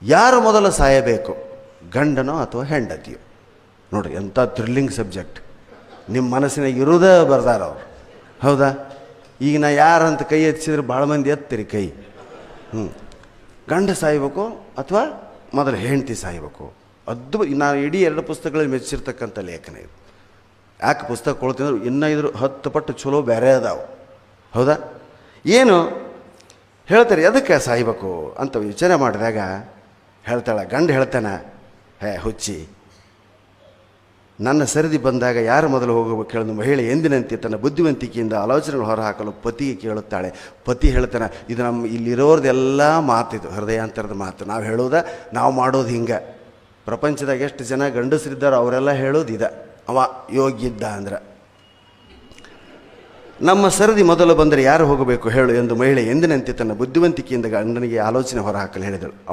ಯಾರು ಮೊದಲು ಸಾಯಬೇಕು, ಗಂಡನೋ ಅಥವಾ ಹೆಂಡತಿಯೋ? ನೋಡಿರಿ, ಎಂಥ ಥ್ರಿಲ್ಲಿಂಗ್ ಸಬ್ಜೆಕ್ಟ್. ನಿಮ್ಮ ಮನಸ್ಸಿನಾಗ ಇರೋದೇ ಬರ್ದಾರ ಅವ್ರು. ಹೌದಾ? ಈಗ ನಾ ಯಾರಂತ ಕೈ ಎತ್ತಿಸಿದ್ರೆ ಭಾಳ ಮಂದಿ ಎತ್ತೀರಿ ಕೈ. ಗಂಡ ಸಾಯ್ಬೇಕು ಅಥವಾ ಮೊದಲು ಹೆಂಡತಿ ಸಾಯ್ಬೇಕು? ನಾನು ಇಡೀ 2 ಪುಸ್ತಕಗಳಲ್ಲಿ ಮೆಚ್ಚಿರ್ತಕ್ಕಂಥ ಲೇಖನ ಇದು. ಯಾಕೆ ಪುಸ್ತಕ ಕೊಡ್ತೀನಿ, ಇನ್ನೂ ಇದ್ರ 10 ಪಟ್ಟು ಚಲೋ ಬೇರೆ ಅದಾವೆ. ಹೌದಾ? ಏನು ಹೇಳ್ತಾರೆ, ಎದಕ್ಕೆ ಸಾಯ್ಬೇಕು ಅಂತ ವಿಚಾರ ಮಾಡಿದಾಗ ಹೇಳ್ತಾಳೆ, ಗಂಡ ಹೇಳ್ತಾನೆ, ಹುಚ್ಚಿ, ನನ್ನ ಸರದಿ ಬಂದಾಗ ಯಾರು ಮೊದಲು ಹೋಗಬೇಕು ಕೇಳಿದ ಮಹಿಳೆ ಎಂದಿನಂತೆ ತನ್ನ ಬುದ್ಧಿವಂತಿಕೆಯಿಂದ ಆಲೋಚನೆಗಳು ಹೊರಹಾಕಲು ಪತಿಗೆ ಕೇಳುತ್ತಾಳೆ. ಪತಿ ಹೇಳ್ತಾನೆ, ಇದು ನಮ್ಮ ಇಲ್ಲಿರೋರ್ದೆಲ್ಲ ಮಾತಿದು, ಹೃದಯಾಂತರದ ಮಾತು. ನಾವು ಹೇಳೋದ, ನಾವು ಮಾಡೋದು ಹಿಂಗೆ. ಪ್ರಪಂಚದಾಗ ಎಷ್ಟು ಜನ ಗಂಡಸರಿದ್ದಾರೋ ಅವರೆಲ್ಲ ಹೇಳೋದು ಇದೆ. ಅವ ಯೋಗ್ಯಿದ್ದ ಅಂದ್ರೆ. ನಮ್ಮ ಸರದಿ ಮೊದಲು ಬಂದರೆ ಯಾರು ಹೋಗಬೇಕು ಹೇಳು ಎಂದು ಮಹಿಳೆ ಎಂದಿನಂತೆ ತನ್ನ ಬುದ್ಧಿವಂತಿಕೆಯಿಂದ ಗಂಡನಿಗೆ ಆಲೋಚನೆ ಹೊರಹಾಕಲು ಹೇಳಿದಳು.